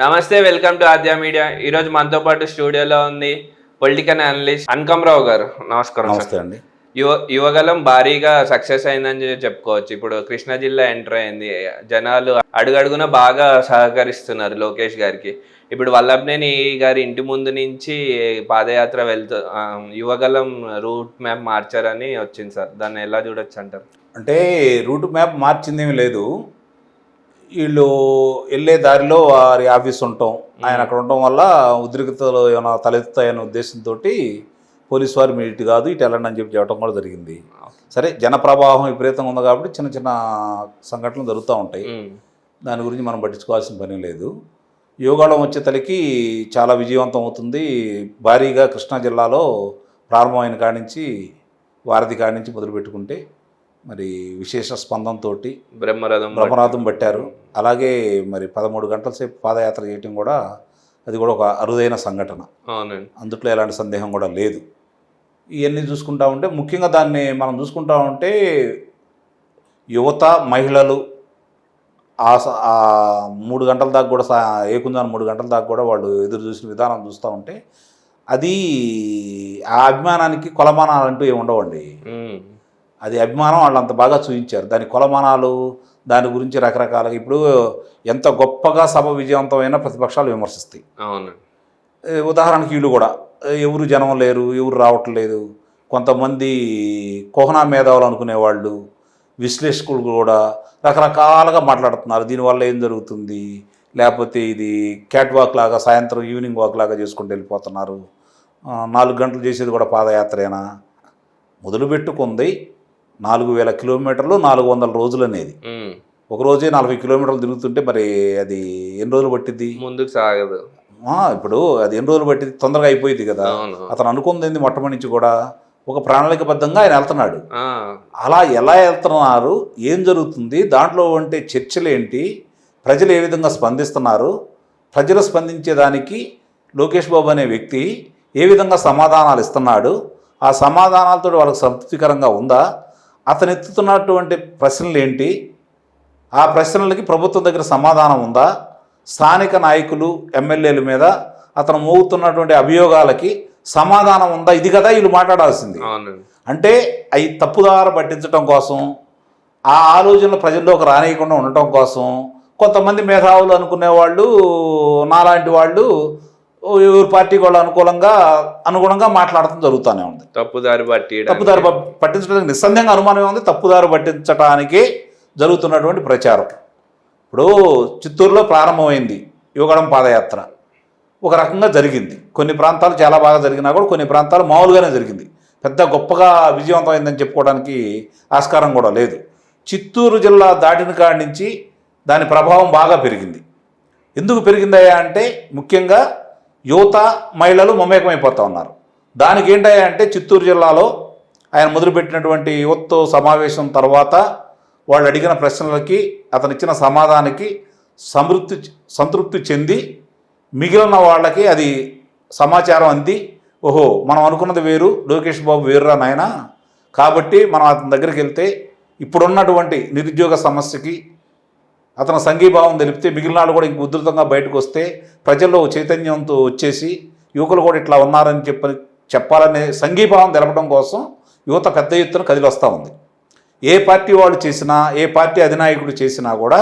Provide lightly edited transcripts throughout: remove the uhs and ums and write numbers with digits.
నమస్తే, welcome to Aadya media. ఈరోజు మనతో పాటు స్టూడియోలో ఉంది పొలిటికల్ అనలిస్ట్ అన్కమ్రావు గారు. నమస్కారం. నమస్తే అండి. యువగలం భారీగా సక్సెస్ అయిందని చెప్పుకోవచ్చు. ఇప్పుడు కృష్ణా జిల్లా ఎంటర్ అయింది. జనాలు అడుగడుగున బాగా సహకరిస్తున్నారు లోకేష్ గారికి. ఇప్పుడు వల్లభనేని గారి ఇంటి ముందు నుంచి పాదయాత్ర యువగలం రూట్ మ్యాప్ మార్చారని వచ్చింది సార్. దాన్ని ఎలా చూడొచ్చు అంటారు? అంటే రూట్ మ్యాప్ మార్చిందేమీ లేదు. వీళ్ళు వెళ్ళే దారిలో వారి ఆఫీస్ ఉండటం, ఆయన అక్కడ ఉండటం వల్ల ఉద్రిక్తతలు ఏమైనా తలెత్తుతాయనే ఉద్దేశంతో పోలీసు వారు మీరు ఇటు కాదు ఇటు వెళ్ళండి అని చెప్పడం కూడా జరిగింది. సరే, జన ప్రవాహం విపరీతంగా ఉంది కాబట్టి చిన్న చిన్న సంఘటనలు జరుగుతూ ఉంటాయి. దాని గురించి మనం పట్టించుకోవాల్సిన పని లేదు. యువగళం వచ్చే తలకి చాలా విజయవంతం అవుతుంది. భారీగా కృష్ణా జిల్లాలో ప్రారంభమైన కాడించి వారధి కాడించి మొదలుపెట్టుకుంటే మరి విశేష స్పందనతో బ్రహ్మరథం పట్టారు. అలాగే మరి 13 గంటల సేపు పాదయాత్ర చేయటం కూడా అది కూడా ఒక అరుదైన సంఘటన. అందుట్లో ఎలాంటి సందేహం కూడా లేదు. ఇవన్నీ చూసుకుంటా ఉంటే ముఖ్యంగా దాన్ని మనం చూసుకుంటా ఉంటే యువత, మహిళలు ఆ 3 గంటల దాకా కూడా ఏకుందాని 3 గంటల దాకా కూడా వాళ్ళు ఎదురు చూసిన విధానం చూస్తూ ఉంటే అది ఆ అభిమానానికి కొలమానాలు అంటూ ఏమి ఉండవండి. అది అభిమానం వాళ్ళు అంత బాగా చూపించారు. దాని కొలమానాలు, దాని గురించి రకరకాలుగా ఇప్పుడు ఎంత గొప్పగా సభ విజయవంతమైనా ప్రతిపక్షాలు విమర్శిస్తాయి. అవును. ఉదాహరణకి వీళ్ళు కూడా ఎవరు జనం లేరు, ఎవరు రావట్లేదు. కొంతమంది కోహనా మేధావులు అనుకునేవాళ్ళు, విశ్లేషకులు కూడా రకరకాలుగా మాట్లాడుతున్నారు. దీనివల్ల ఏం జరుగుతుంది, లేకపోతే ఇది క్యాట్ వాక్ లాగా సాయంత్రం ఈవినింగ్ వాక్ లాగా చేసుకుంటూ వెళ్ళిపోతున్నారు. 4 గంటలు చేసేది కూడా పాదయాత్రేనా? మొదలుపెట్టుకుంది 4000 కిలోమీటర్లు 400 రోజులు అనేది. ఒక రోజే 40 కిలోమీటర్లు తిరుగుతుంటే మరి అది ఎన్ని రోజులు పట్టిద్ది? ముందుకు సాగదు. ఇప్పుడు అది ఎన్ని రోజులు పట్టింది? తొందరగా అయిపోయింది కదా. అతను అనుకుంది మొట్టమొదటి నుంచి కూడా ఒక ప్రణాళికబద్ధంగా ఆయన వెళ్తున్నాడు. అలా ఎలా వెళ్తున్నారు, ఏం జరుగుతుంది, దాంట్లో ఉంటే చర్చలు ఏంటి, ప్రజలు ఏ విధంగా స్పందిస్తున్నారు, ప్రజలు స్పందించేదానికి లోకేష్ బాబు అనే వ్యక్తి ఏ విధంగా సమాధానాలు ఇస్తున్నాడు, ఆ సమాధానాలతో వాళ్ళకి సంతృప్తికరంగా ఉందా, అతను ఎత్తుతున్నటువంటి ప్రశ్నలు ఏంటి, ఆ ప్రశ్నలకి ప్రభుత్వం దగ్గర సమాధానం ఉందా, స్థానిక నాయకులు ఎమ్మెల్యేల మీద అతను మోగుతున్నటువంటి అభియోగాలకి సమాధానం ఉందా, ఇది కదా వీళ్ళు మాట్లాడాల్సింది. అంటే అవి తప్పుదారి పట్టించడం కోసం, ఆ ఆలోచనలు ప్రజల్లోకి రానియకుండా ఉండటం కోసం కొంతమంది మేధావులు అనుకునేవాళ్ళు, నాలాంటి వాళ్ళు ఎవరి పార్టీకి వాళ్ళు అనుగుణంగా మాట్లాడటం జరుగుతూనే ఉంది. తప్పుదారి పట్టించడానికి నిస్సందేహంగా అనుమానం ఉంది. తప్పుదారి పట్టించడానికి జరుగుతున్నటువంటి ప్రచారం. ఇప్పుడు చిత్తూరులో ప్రారంభమైంది యువగళం పాదయాత్ర, ఒక రకంగా జరిగింది. కొన్ని ప్రాంతాలు చాలా బాగా జరిగినా కూడా కొన్ని ప్రాంతాలు మామూలుగానే జరిగింది. పెద్ద గొప్పగా విజయవంతమైందని చెప్పుకోవడానికి ఆస్కారం కూడా లేదు. చిత్తూరు జిల్లా దాటిన కాడి నుంచి దాని ప్రభావం బాగా పెరిగింది. ఎందుకు పెరిగిందయ్యా అంటే ముఖ్యంగా యువత, మహిళలు మమేకమైపోతూ ఉన్నారు. దానికి ఏంటయ్యా అంటే చిత్తూరు జిల్లాలో ఆయన మొదలుపెట్టినటువంటి యువతతో సమావేశం తర్వాత వాళ్ళు అడిగిన ప్రశ్నలకి అతను ఇచ్చిన సమాధానానికి సంతృప్తి చెంది మిగిలిన వాళ్ళకి అది సమాచారం అంది. ఓహో, మనం అనుకున్నది వేరు, లోకేష్ బాబు వేరురా నాయన, కాబట్టి మనం అతని దగ్గరికి వెళ్తే ఇప్పుడున్నటువంటి నిరుద్యోగ సమస్యకి అతను సంఘీభావం తెలిపితే మిగిలిన వాళ్ళు కూడా ఇంక ఉధృతంగా బయటకు వస్తే ప్రజల్లో చైతన్యంతో వచ్చేసి యువకులు కూడా ఇట్లా ఉన్నారని చెప్పాలనే సంఘీభావం తెలపడం కోసం యువత పెద్ద ఎత్తున కదిలొస్తూ ఉంది. ఏ పార్టీ వాళ్ళు చేసినా, ఏ పార్టీ అధినాయకుడు చేసినా కూడా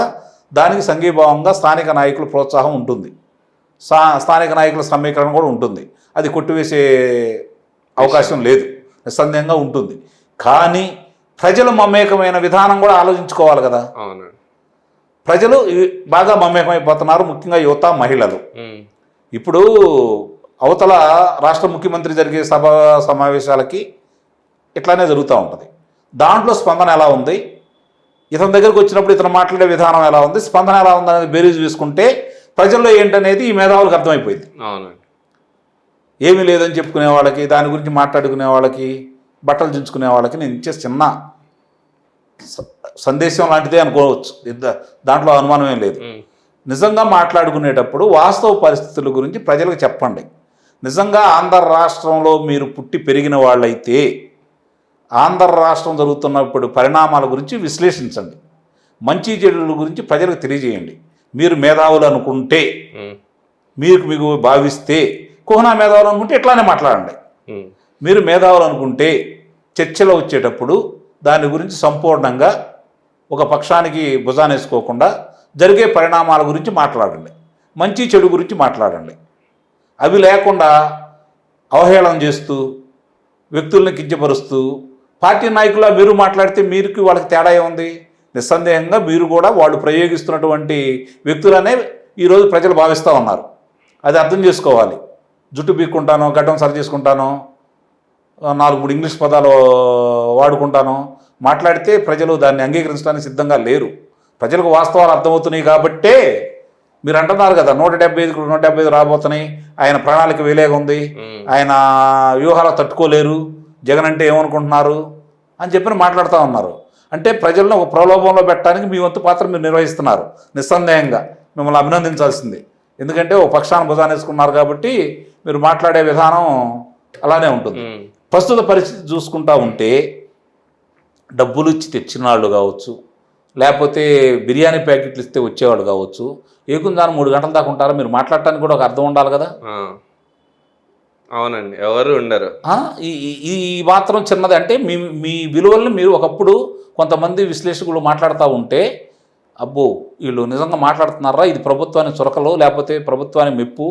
దానికి సంఘీభావంగా స్థానిక నాయకుల ప్రోత్సాహం ఉంటుంది, స్థానిక నాయకుల సమీకరణ కూడా ఉంటుంది. అది కొట్టివేసే అవకాశం లేదు, నిస్సందేహంగా ఉంటుంది. కానీ ప్రజలు మమేకమైన విధానం కూడా ఆలోచించుకోవాలి కదా. ప్రజలు బాగా మమేకమైపోతున్నారు, ముఖ్యంగా యువత, మహిళలు. ఇప్పుడు అవతల రాష్ట్ర ముఖ్యమంత్రి జరిగే సమావేశాలకి ఇట్లానే జరుగుతూ ఉంటుంది. దాంట్లో స్పందన ఎలా ఉంది, ఇతని దగ్గరకు వచ్చినప్పుడు ఇతను మాట్లాడే విధానం ఎలా ఉంది, స్పందన ఎలా ఉంది అనేది బేరీజు వేసుకుంటే ప్రజల్లో ఏంటనేది ఈ మేధావులకు అర్థమైపోయింది. ఏమీ లేదని చెప్పుకునే వాళ్ళకి, దాని గురించి మాట్లాడుకునే వాళ్ళకి, బట్టలు దించుకునే వాళ్ళకి నేను ఇచ్చే చిన్న సందేశం లాంటిదే అనుకోవచ్చు. దాంట్లో అనుమానమే లేదు. నిజంగా మాట్లాడుకునేటప్పుడు వాస్తవ పరిస్థితుల గురించి ప్రజలకు చెప్పండి. నిజంగా ఆంధ్ర రాష్ట్రంలో మీరు పుట్టి పెరిగిన వాళ్ళైతే ఆంధ్ర రాష్ట్రం జరుగుతున్నప్పుడు పరిణామాల గురించి విశ్లేషించండి. మంచి చెడుల గురించి ప్రజలకు తెలియజేయండి. మీరు మేధావులు అనుకుంటే మీకు భావిస్తే కుహనా మేధావులు అనుకుంటే ఇట్లానే మాట్లాడండి. మీరు మేధావులు అనుకుంటే చర్చలో వచ్చేటప్పుడు దాని గురించి సంపూర్ణంగా ఒక పక్షానికి భుజానేసుకోకుండా జరిగే పరిణామాల గురించి మాట్లాడండి, మంచి చెడు గురించి మాట్లాడండి. అవి లేకుండా అవహేళన చేస్తూ వ్యక్తుల్ని కించపరుస్తూ పార్టీ నాయకుల మీరు మాట్లాడితే మీకు వాళ్ళకి తేడా ఏముంది? నిస్సందేహంగా మీరు కూడా వాళ్ళు ప్రయోగిస్తున్నటువంటి వ్యక్తులనే ఈరోజు ప్రజలు భావిస్తూ ఉన్నారు. అది అర్థం చేసుకోవాలి. జుట్టు పీక్కుంటాను, గడ్డం సరి చేసుకుంటాను, 4-3 ఇంగ్లీష్ పదాలు వాడుకుంటాను మాట్లాడితే ప్రజలు దాన్ని అంగీకరించడానికి సిద్ధంగా లేరు. ప్రజలకు వాస్తవాలు అర్థమవుతున్నాయి కాబట్టే మీరు అంటున్నారు కదా 175 రాబోతున్నాయి, ఆయన ప్రణాళిక వేలేగా ఉంది, ఆయన వ్యూహాలు తట్టుకోలేరు, జగన్ అంటే ఏమనుకుంటున్నారు అని చెప్పి మాట్లాడుతూ ఉన్నారు. అంటే ప్రజలను ఒక ప్రలోభంలో పెట్టడానికి మీ వంతు పాత్ర మీరు నిర్వహిస్తున్నారు. నిస్సందేహంగా మిమ్మల్ని అభినందించాల్సింది. ఎందుకంటే ఒక పక్షాన్ని భుజానేసుకున్నారు కాబట్టి మీరు మాట్లాడే విధానం అలానే ఉంటుంది. ప్రస్తుత పరిస్థితి చూసుకుంటా ఉంటే డబ్బులు ఇచ్చి తెచ్చిన వాళ్ళు కావచ్చు, లేకపోతే బిర్యానీ ప్యాకెట్లు ఇస్తే వచ్చేవాళ్ళు కావచ్చు, ఏకుందాని 3 గంటల దాకా ఉంటారా? మీరు మాట్లాడటానికి కూడా ఒక అర్థం ఉండాలి కదా. అవునండి, ఎవరు ఉండరు. ఈ మాత్రం చిన్నది అంటే మీ విలువల్ని మీరు ఒకప్పుడు కొంతమంది విశ్లేషకులు మాట్లాడుతూ ఉంటే అబ్బో వీళ్ళు నిజంగా మాట్లాడుతున్నారా, ఇది ప్రభుత్వానికి చురకలు లేకపోతే ప్రభుత్వానికి మెప్పు,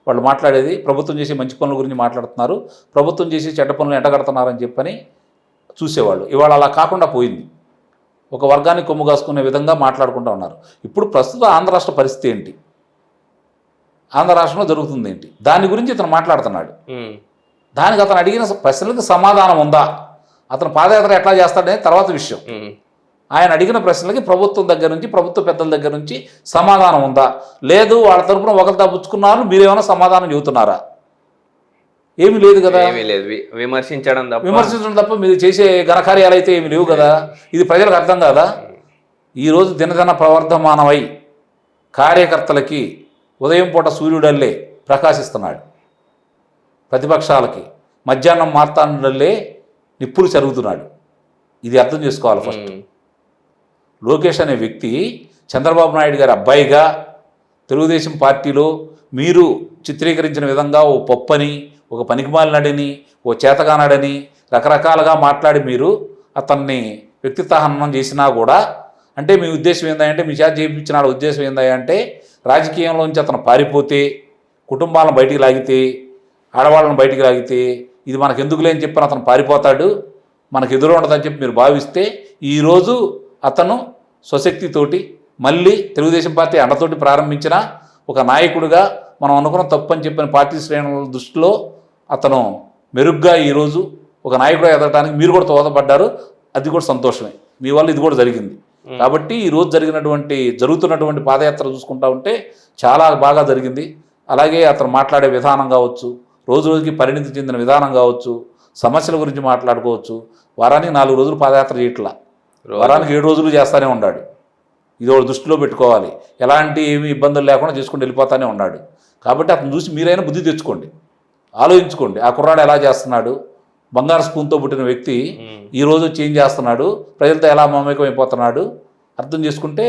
వాళ్ళు మాట్లాడేది ప్రభుత్వం చేసే మంచి పనుల గురించి మాట్లాడుతున్నారు, ప్రభుత్వం చేసే చెడ్డ పనులు ఎంటగడుతున్నారని చెప్పని చూసేవాళ్ళు. ఇవాళ అలా కాకుండా పోయింది. ఒక వర్గాన్ని కొమ్ము కాసుకునే విధంగా మాట్లాడుకుంటూ ఉన్నారు. ఇప్పుడు ప్రస్తుత ఆంధ్ర రాష్ట్ర పరిస్థితి ఏంటి, ఆంధ్ర రాష్ట్రంలో జరుగుతుంది ఏంటి, దాని గురించి ఇతను మాట్లాడుతున్నాడు. దానికి అతను అడిగిన ప్రశ్నలకు సమాధానం ఉందా, అతను పాదయాత్ర ఎట్లా చేస్తాడనే తర్వాత విషయం. ఆయన అడిగిన ప్రశ్నలకి ప్రభుత్వం దగ్గర నుంచి, ప్రభుత్వ పెద్దల దగ్గర నుంచి సమాధానం ఉందా? లేదు వాళ్ళ తరపున ఒకరితో పుచ్చుకున్నారు, మీరేమైనా సమాధానం చెబుతున్నారా? ఏమీ లేదు కదా. విమర్శించడం తప్ప మీరు చేసే ఘనకార్యాలు అయితే ఏమి లేవు కదా. ఇది ప్రజలకు అర్థం కాదా? ఈరోజు దినదిన ప్రవర్ధమానమై కార్యకర్తలకి ఉదయం పూట సూర్యుడల్లే ప్రకాశిస్తున్నాడు, ప్రతిపక్షాలకి మధ్యాహ్నం మార్తాండల్లే నిప్పులు చరుగుతున్నాడు. ఇది అర్థం చేసుకోవాలి. ఫస్ట్ లోకేష్ అనే వ్యక్తి చంద్రబాబు నాయుడు గారి అబ్బాయిగా తెలుగుదేశం పార్టీలో మీరు చిత్రీకరించిన విధంగా ఓ పప్పని, ఒక పనికిమాలినాడని, ఓ చేతగానాడని రకరకాలుగా మాట్లాడి మీరు అతన్ని వ్యక్తిత్వ హననం చేసినా కూడా, అంటే మీ ఉద్దేశం ఏందంటే, మీ చేత చేయించిన ఉద్దేశం ఏందంటే రాజకీయంలోంచి అతను పారిపోతే, కుటుంబాలను బయటికి లాగితే, ఆడవాళ్ళను బయటికి లాగితే ఇది మనకు ఎందుకులే అని చెప్పి అతను పారిపోతాడు, మనకు ఎదురు ఉండదని చెప్పి మీరు భావిస్తే ఈరోజు అతను స్వశక్తితోటి మళ్ళీ తెలుగుదేశం పార్టీ అండతోటి ప్రారంభించిన ఒక నాయకుడిగా మనం అనుకున్న తప్పు అని చెప్పిన పార్టీ శ్రేణుల దృష్టిలో అతను మెరుగ్గా ఈరోజు ఒక నాయకుడు ఎదగడానికి మీరు కూడా దోహదపడ్డారు. అది కూడా సంతోషమే, మీ వల్ల ఇది కూడా జరిగింది. కాబట్టి ఈరోజు జరుగుతున్నటువంటి పాదయాత్ర చూసుకుంటా ఉంటే చాలా బాగా జరిగింది. అలాగే అతను మాట్లాడే విధానం కావచ్చు, రోజు రోజుకి పరిణితి చెందిన విధానం కావచ్చు, సమస్యల గురించి మాట్లాడుకోవచ్చు. వారానికి 4 రోజులు పాదయాత్ర చేయట్లా, వారానికి 7 రోజులు చేస్తూనే ఉన్నాడు. ఇది ఒకటి దృష్టిలో పెట్టుకోవాలి. ఎలాంటి ఏమి ఇబ్బందులు లేకుండా చేసుకుంటూ వెళ్ళిపోతానే ఉన్నాడు. కాబట్టి అతను చూసి మీరైనా బుద్ధి తెచ్చుకోండి, ఆలోచించుకోండి. ఆ కుర్రాడు ఎలా చేస్తున్నాడు, బంగారు స్పూన్తో పుట్టిన వ్యక్తి ఈరోజు చేంజ్ చేస్తున్నాడు, ప్రజలతో ఎలా మమేకం అయిపోతున్నాడు అర్థం చేసుకుంటే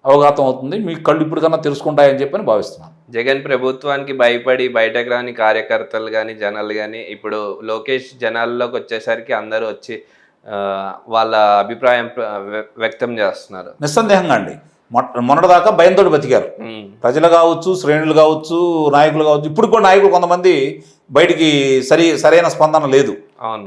అవగాహన అవుతుంది. మీ కళ్ళు ఇప్పటికన్నా తెలుసుకుంటాయని చెప్పని భావిస్తున్నాను. జగన్ ప్రభుత్వానికి భయపడి బయటకు రాని కార్యకర్తలు కానీ జనాలు కానీ ఇప్పుడు లోకేష్ జనాల్లోకి వచ్చేసరికి అందరూ వచ్చి వాళ్ళ అభిప్రాయం వ్యక్తం చేస్తున్నారు. నిస్సందేహంగా అండి, మొన్నటిదాకా భయంతో బతికారు ప్రజలు కావచ్చు, శ్రేణులు కావచ్చు, నాయకులు కావచ్చు. ఇప్పుడు కూడా నాయకులు కొంతమంది బయటికి సరైన స్పందన లేదు.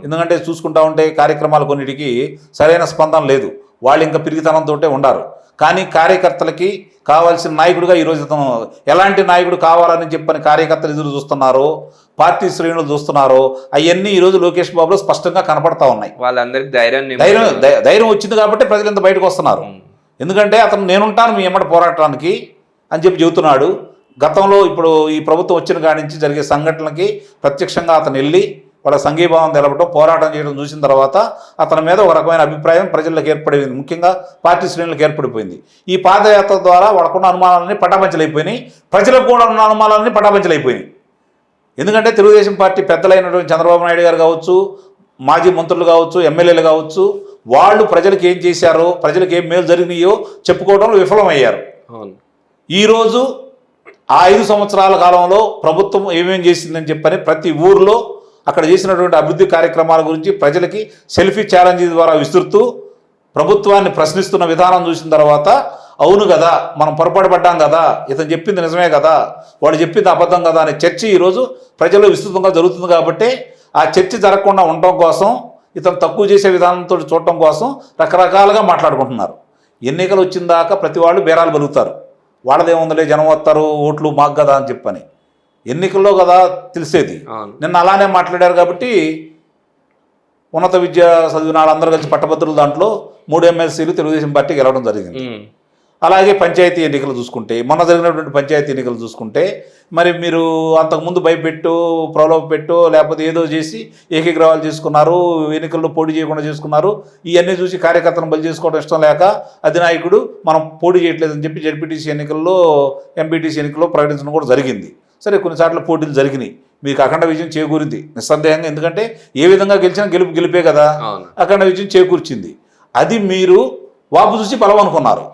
ఎందుకంటే చూసుకుంటా ఉంటే కార్యక్రమాలు కొన్నిటికి సరైన స్పందన లేదు, వాళ్ళు ఇంకా పిరిగితనంతో ఉండారు. కానీ కార్యకర్తలకి కావాల్సిన నాయకుడిగా ఈరోజు ఇతను ఎలాంటి నాయకుడు కావాలని చెప్పని కార్యకర్తలు ఎదురు చూస్తున్నారో, పార్టీ శ్రేణులు చూస్తున్నారో అవన్నీ ఈరోజు లోకేష్ బాబులో స్పష్టంగా కనపడతా ఉన్నాయి. వాళ్ళందరికీ ధైర్యం వచ్చింది కాబట్టి ప్రజలు ఇంత బయటకు వస్తున్నారు. ఎందుకంటే అతను నేనుంటాను మీ ఎమ్మట పోరాటానికి అని చెప్పి చెబుతున్నాడు. గతంలో ఇప్పుడు ఈ ప్రభుత్వం వచ్చిన కాడి నుంచి జరిగే సంఘటనలకి ప్రత్యక్షంగా అతను వెళ్ళి వాళ్ళ సంఘీభావం తెలపడం, పోరాటం చేయడం చూసిన తర్వాత అతని మీద ఒక రకమైన అభిప్రాయం ప్రజలకు ఏర్పడింది, ముఖ్యంగా పార్టీ శ్రేణులకు ఏర్పడిపోయింది. ఈ పాదయాత్ర ద్వారా వాళ్ళకున్న అనుమానాలన్నీ పటాపంచలైపోయినాయి, ప్రజలకు కూడా ఉన్న అనుమానాలన్నీ పటాపంచలైపోయినాయి. ఎందుకంటే తెలుగుదేశం పార్టీ పెద్దలైనటువంటి చంద్రబాబు నాయుడు గారు కావచ్చు, మాజీ మంత్రులు కావచ్చు, ఎమ్మెల్యేలు కావచ్చు, వాళ్ళు ప్రజలకు ఏం చేశారో, ప్రజలకు ఏం మేలు జరిగినాయో చెప్పుకోవడంలో విఫలమయ్యారు. ఈరోజు ఆ 5 సంవత్సరాల కాలంలో ప్రభుత్వం ఏమేం చేసిందని చెప్పని ప్రతి ఊర్లో అక్కడ చేసినటువంటి అభివృద్ధి కార్యక్రమాల గురించి ప్రజలకి సెల్ఫీ ఛాలెంజ్ ద్వారా విసురుతూ ప్రభుత్వాన్ని ప్రశ్నిస్తున్న విధానం చూసిన తర్వాత అవును కదా మనం పొరపాటు పడ్డాం కదా, ఇతను చెప్పింది నిజమే కదా, వాడు చెప్పింది అబద్ధం కదా అనే చర్చ ఈరోజు ప్రజల్లో విస్తృతంగా జరుగుతుంది. కాబట్టి ఆ చర్చ జరగకుండా ఉండటం కోసం, ఇతను తక్కువ చేసే విధానంతో చూడటం కోసం రకరకాలుగా మాట్లాడుకుంటున్నారు. ఎన్నికలు వచ్చిన దాకా ప్రతి వాళ్ళు బేరాలు బలుగుతారు. వాళ్ళదేముందలే జనం వస్తారు ఓట్లు మాకు కదా అని చెప్పని. ఎన్నికల్లో కదా తెలిసేది. నిన్న అలానే మాట్లాడారు కాబట్టి ఉన్నత విద్య చదివిన వాళ్ళందరూ కలిసి పట్టభద్రుల దాంట్లో 3 ఎమ్మెల్సీలు తెలుగుదేశం పార్టీ గెలవడం జరిగింది. అలాగే పంచాయతీ ఎన్నికలు చూసుకుంటే, మొన్న జరిగినటువంటి పంచాయతీ ఎన్నికలు చూసుకుంటే మరి మీరు అంతకుముందు భయపెట్టు ప్రలోభ పెట్టు లేకపోతే ఏదో చేసి ఏకీగ్రహాలు చేసుకున్నారు, ఎన్నికల్లో పోటీ చేయకుండా చేసుకున్నారు. ఇవన్నీ చూసి కార్యకర్తలను బలి చేసుకోవడం ఇష్టం లేక అధినాయకుడు మనం పోటీ చేయట్లేదని చెప్పి జడ్పీటీసీ ఎన్నికల్లో ఎంపీటీసీ ఎన్నికల్లో ప్రకటించడం కూడా జరిగింది. సరే కొన్నిసార్లు పోటీలు జరిగినాయి, మీకు అఖండ విజయం చేకూరింది నిస్సందేహంగా. ఎందుకంటే ఏ విధంగా గెలిచినా గెలిపే కదా, అఖండ విజయం చేకూర్చింది. అది మీరు వాపు చూసి బలం అనుకున్నారు,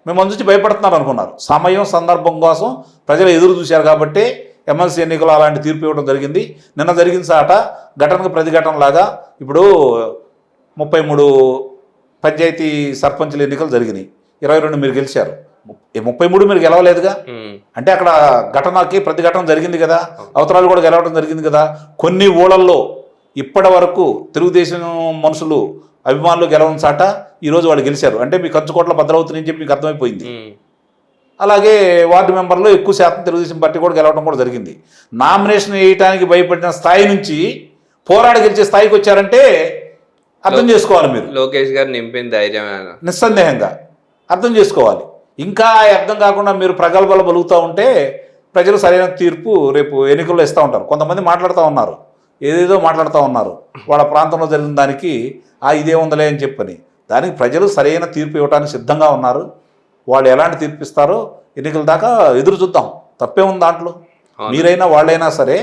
మిమ్మల్ని చూసి భయపడుతున్నారు అనుకున్నారు. సమయం సందర్భం కోసం ప్రజలు ఎదురు చూశారు కాబట్టి ఎమ్మెల్సీ ఎన్నికలు అలాంటి తీర్పు ఇవ్వడం జరిగింది. నిన్న జరిగిన సాట ఘటనకు ప్రతిఘటనలాగా ఇప్పుడు 33 పంచాయతీ సర్పంచుల ఎన్నికలు జరిగినాయి. 22 మీరు గెలిచారు, 33 మీరు గెలవలేదుగా. అంటే అక్కడ ఘటనకి ప్రతిఘటన జరిగింది కదా, అవతరాలు కూడా గెలవడం జరిగింది కదా. కొన్ని ఊళ్ళల్లో ఇప్పటి వరకు తెలుగుదేశం మనుషులు అభిమానులు గెలవని చాట ఈరోజు వాళ్ళు గెలిచారు. అంటే మీ కంచుకోట్ల బద్దలవుతుందని చెప్పి మీకు అర్థమైపోయింది. అలాగే వార్డు మెంబర్లో ఎక్కువ శాతం తెలుగుదేశం పార్టీ కూడా గెలవడం కూడా జరిగింది. నామినేషన్ వేయడానికి భయపడిన స్థాయి నుంచి పోరాడి గెలిచే స్థాయికి వచ్చారంటే అర్థం చేసుకోవాలి మీరు. లోకేష్ గారు నింపిన ధైర్యం నిస్సందేహంగా అర్థం చేసుకోవాలి. ఇంకా అర్థం కాకుండా మీరు ప్రగల్భాలు బలుగుతూ ఉంటే ప్రజలు సరైన తీర్పు రేపు ఎన్నికల్లో ఇస్తూ ఉంటారు. కొంతమంది మాట్లాడుతూ ఉన్నారు, ఏదేదో మాట్లాడుతూ ఉన్నారు, వాళ్ళ ప్రాంతంలో జరిగిన దానికి ఇదే ఉందలే అని చెప్పని. దానికి ప్రజలు సరైన తీర్పు ఇవ్వడానికి సిద్ధంగా ఉన్నారు. వాళ్ళు ఎలాంటి తీర్పు ఇస్తారో ఎన్నికల దాకా ఎదురు చూద్దాం, తప్పే ఉంది దాంట్లో. మీరైనా వాళ్ళైనా సరే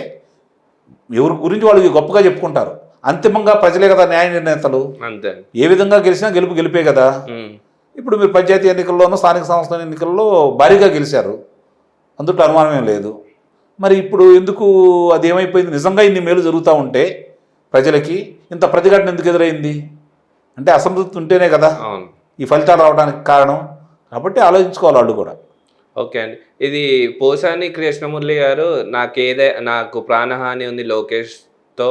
ఎవరి గురించి వాళ్ళు గొప్పగా చెప్పుకుంటారు. అంతిమంగా ప్రజలే కదా న్యాయ నిర్ణేతలు. ఏ విధంగా గెలిచినా గెలిపే కదా. ఇప్పుడు మీరు పంచాయతీ ఎన్నికల్లోనూ స్థానిక సంస్థల ఎన్నికల్లో భారీగా గెలిచారు, అందుట్లో అనుమానమేం లేదు. మరి ఇప్పుడు ఎందుకు అది ఏమైపోయింది? నిజంగా ఇన్ని మేలు జరుగుతూ ఉంటే ప్రజలకి ఇంత ప్రతిఘటన ఎందుకు ఎదురైంది అంటే అసంతృప్తి ఉంటేనే కదా ఈ ఫలితాలు రావడానికి కారణం. కాబట్టి ఆలోచించుకోవాలి వాళ్ళు కూడా. ఓకే అండి, ఇది పోసాని కృష్ణమురళి గారు నాకు ప్రాణహాని ఉంది లోకేష్తో,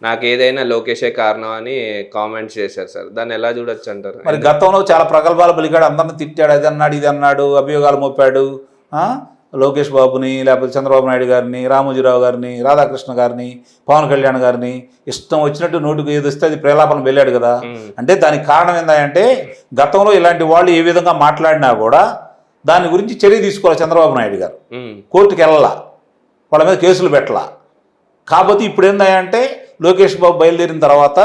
నాకు ఏదైనా లోకేషే కారణం అని కామెంట్స్ చేశారు సార్. దాన్ని ఎలా చూడొచ్చు అంటారు? మరి గతంలో చాలా ప్రగల్భాలు పలికాడు, అందరిని తిట్టాడు, అది అన్నాడు ఇది అన్నాడు, అభియోగాలు మోపాడు. లోకేష్ బాబుని, లేకపోతే చంద్రబాబు నాయుడు గారిని, రామోజీరావు గారిని, రాధాకృష్ణ గారిని, పవన్ కళ్యాణ్ గారిని ఇష్టం వచ్చినట్టు నోటుకు ఏది వస్తే అది ప్రేలాపన వెళ్ళాడు కదా. అంటే దానికి కారణం ఏంటంటే గతంలో ఇలాంటి వాళ్ళు ఏ విధంగా మాట్లాడినా కూడా దాని గురించి చర్య తీసుకోవాలి చంద్రబాబు నాయుడు గారు. కోర్టుకు వెళ్ళాల, వాళ్ళ మీద కేసులు పెట్టాల. కాబట్టి ఇప్పుడు ఏంటంటే లోకేష్ బాబు బయలుదేరిన తర్వాత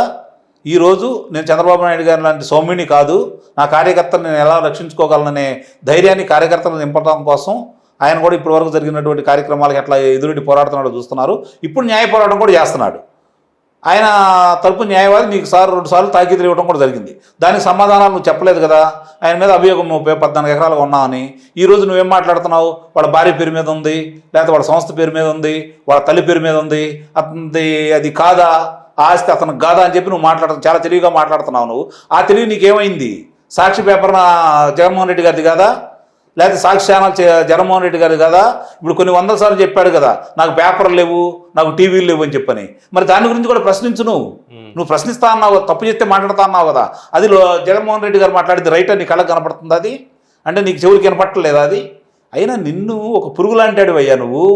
ఈరోజు నేను చంద్రబాబు నాయుడు గారి లాంటి సౌమ్యుని కాదు, నా కార్యకర్తను నేను ఎలా రక్షించుకోగలననే ధైర్యాన్ని కార్యకర్తలను నింపడం కోసం ఆయన కూడా ఇప్పటి వరకు జరిగినటువంటి కార్యక్రమాలకు ఎట్లా ఎదురెడ్డి పోరాడుతున్నాడో చూస్తున్నారు. ఇప్పుడు న్యాయ పోరాటం కూడా చేస్తున్నాడు. ఆయన తరపు న్యాయవాది నీకు 2 సార్లు తాకీదులు ఇవ్వడం కూడా జరిగింది. దానికి సమాధానాలు నువ్వు చెప్పలేదు కదా. ఆయన మీద అభియోగం 14 ఎకరాలుగా ఉన్నావని. ఈరోజు నువ్వేం మాట్లాడుతున్నావు? వాళ్ళ భార్య పేరు మీద ఉంది, లేకపోతే వాళ్ళ సంస్థ పేరు మీద ఉంది, వాళ్ళ తల్లి పేరు మీద ఉంది, అతని అది కాదా ఆస్తి అతను కాదా అని చెప్పి నువ్వు మాట్లాడుతున్నావు. చాలా తెలివిగా మాట్లాడుతున్నావు నువ్వు. ఆ తెలివి నీకేమైంది? సాక్షి పేపర్ జగన్మోహన్ రెడ్డి గారిది కదా, లేకపోతే సాక్షి ఛానల్ జగన్మోహన్ రెడ్డి గారు కదా. ఇప్పుడు కొన్ని 100 సార్లు చెప్పాడు కదా నాకు పేపర్లు లేవు, నాకు టీవీలు లేవు అని చెప్పని. మరి దాని గురించి కూడా ప్రశ్నించు. నువ్వు ప్రశ్నిస్తా అన్నావు, తప్పు చేస్తే మాట్లాడుతా అన్నావు కదా. అది జగన్మోహన్ రెడ్డి గారు మాట్లాడేది రైట్ అని నీ కళ్ళకు కనపడుతుంది. అది అంటే నీకు చెవులకి కనపట్టలేదా? అది అయినా నిన్ను ఒక పురుగు లాంటాడు అయ్యా నువ్వు.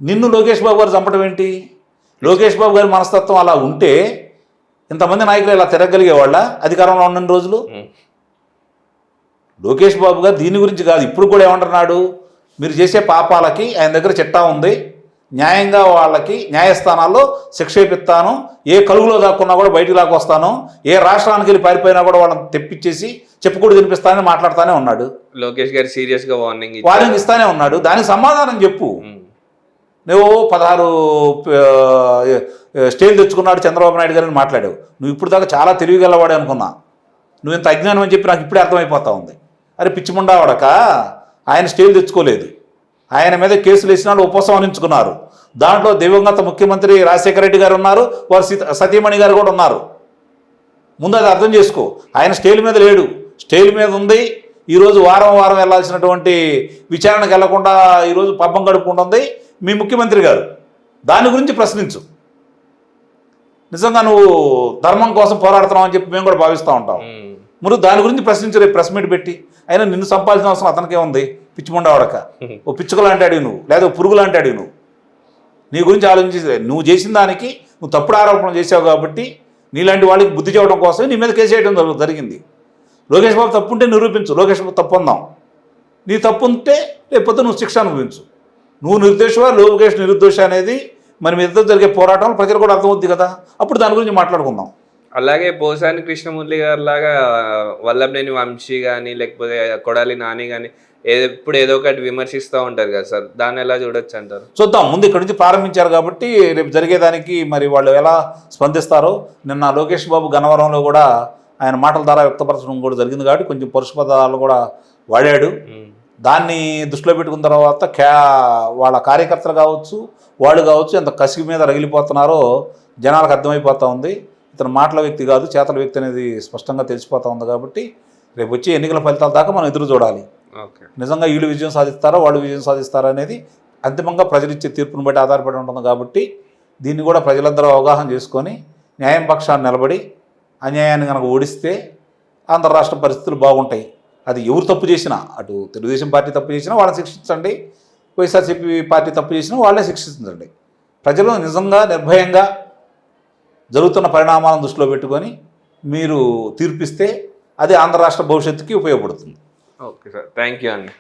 నిన్ను లోకేష్ బాబు గారు చంపడం ఏంటి? లోకేష్ బాబు గారి మనస్తత్వం అలా ఉంటే ఇంతమంది నాయకులు ఇలా తిరగలిగేవాళ్ళ అధికారంలో ఉన్న రోజులు? లోకేష్ బాబు గారు దీని గురించి కాదు, ఇప్పుడు కూడా ఏమంటున్నాడు, మీరు చేసే పాపాలకి ఆయన దగ్గర చిట్టా ఉంది, న్యాయంగా వాళ్ళకి న్యాయస్థానాల్లో శిక్ష ఇప్పిస్తాను, ఏ కలుగులో దాక్కున్నా కూడా బయటికి లాక్కొస్తాను, ఏ రాష్ట్రానికి వెళ్ళి పారిపోయినా కూడా వాళ్ళని తెప్పించేసి చెప్పుకూడు తినిపిస్తానని మాట్లాడుతూనే ఉన్నాడు. లోకేష్ గారు సీరియస్గా వార్నింగ్ ఇస్తానే ఉన్నాడు. దానికి సమాధానం చెప్పు. నువ్వు 16 స్టేలు తెచ్చుకున్నాడు చంద్రబాబు నాయుడు గారిని మాట్లాడావు. నువ్వు ఇప్పుడు దాకా చాలా తెలివిగలవాడే అనుకున్నా. నువ్వు ఇంత అజ్ఞానం అని చెప్పి నాకు ఇప్పుడే అర్థమైపోతా ఉంది. అరే పిచ్చిముండా వాడక ఆయన స్టేలు తెచ్చుకోలేదు, ఆయన మీద కేసులు వేసిన వాళ్ళు ఉపసంహరించుకున్నారు. దాంట్లో దివంగత ముఖ్యమంత్రి రాజశేఖర రెడ్డి గారు ఉన్నారు, వారు సతీమణి గారు కూడా ఉన్నారు. ముందు అది అర్థం చేసుకో. ఆయన స్టేల్ మీద లేడు, స్టేల్ మీద ఉంది. ఈరోజు వారం వారం వెళ్లాల్సినటువంటి విచారణకు వెళ్లకుండా ఈరోజు పబ్బం గడుపుకుంటుంది మీ ముఖ్యమంత్రి గారు. దాని గురించి ప్రశ్నించు. నిజంగా నువ్వు ధర్మం కోసం పోరాడుతున్నావు అని చెప్పి మేము కూడా భావిస్తూ ఉంటాం. మరి దాని గురించి ప్రశ్నించు, రేపు ప్రెస్ మీట్ పెట్టి. అయినా నిన్ను సంపాదించిన అవసరం అతనికే ఉంది, పిచ్చిమండ వాడక. ఓ పిచ్చుకలు అంటాడు నువ్వు, లేదా పురుగులు అంటాడు నువ్వు. నీ గురించి ఆలోచించి నువ్వు చేసిన దానికి నువ్వు తప్పుడు ఆరోపణ చేసావు కాబట్టి నీలాంటి వాళ్ళకి బుద్ధి చెప్పడం కోసం నీ మీద కేసు వేయడం జరిగింది. లోకేష్ బాబు తప్పు ఉంటే నిరూపించు, లోకేష్ బాబు తప్పు ఉందాం. నీ తప్పు ఉంటే లేకపోతే నువ్వు శిక్ష అనుభవించు. నువ్వు నిర్దోషవా లోకేష్ నిర్దోష అనేది మరి మీ ఇద్దరు జరిగే పోరాటంలో ప్రజలు కూడా అర్థమవుద్ది కదా, అప్పుడు దాని గురించి మాట్లాడుకుందాం. అలాగే పోసాని కృష్ణమురళి గారి లాగా వల్లభనేని వంశీ కానీ లేకపోతే కొడాలి నాని కానీ ఎప్పుడు ఏదో ఒకటి విమర్శిస్తూ ఉంటారు కదా సార్, దాన్ని ఎలా చూడొచ్చు అంటారు? చూద్దాం. ముందు ఇక్కడి నుంచి ప్రారంభించారు కాబట్టి రేపు జరిగేదానికి మరి వాళ్ళు ఎలా స్పందిస్తారో. నిన్న లోకేష్ బాబు గన్నవరంలో కూడా ఆయన మాటల ద్వారా వ్యక్తపరచడం కూడా జరిగింది కాబట్టి కొంచెం పరుష పదాలు కూడా వాడాడు. దాన్ని దృష్టిలో పెట్టుకున్న తర్వాత వాళ్ళ కార్యకర్తలు కావచ్చు, వాళ్ళు కావచ్చు ఎంత కసిగి మీద రగిలిపోతున్నారో జనాలకు అర్థమైపోతూ ఉంది. ఇతను మాటల వ్యక్తి కాదు, చేతల వ్యక్తి అనేది స్పష్టంగా తెలిసిపోతూ ఉంది. కాబట్టి రేపు వచ్చే ఎన్నికల ఫలితాల దాకా మనం ఎదురు చూడాలి. నిజంగా వీళ్ళు విజయం సాధిస్తారా వాళ్ళు విజయం సాధిస్తారా అనేది అంతిమంగా ప్రజలిచ్చే తీర్పును బట్టి ఆధారపడి ఉంటుంది. కాబట్టి దీన్ని కూడా ప్రజలందరూ అవగాహన చేసుకొని న్యాయం పక్షాన్ని నిలబడి అన్యాయాన్ని కనుక ఓడిస్తే ఆంధ్ర రాష్ట్ర పరిస్థితులు బాగుంటాయి. అది ఎవరు తప్పు చేసినా, అటు తెలుగుదేశం పార్టీ తప్పు చేసినా వాళ్ళని శిక్షించండి, వైఎస్ఆర్సీపీ పార్టీ తప్పు చేసినా వాళ్ళే శిక్షించండి. ప్రజలు నిజంగా నిర్భయంగా జరుగుతున్న పరిణామాలను దృష్టిలో పెట్టుకొని మీరు తీర్పిస్తే అది ఆంధ్ర రాష్ట్ర భవిష్యత్తుకి ఉపయోగపడుతుంది. ఓకే సార్, థ్యాంక్ యూ అండి.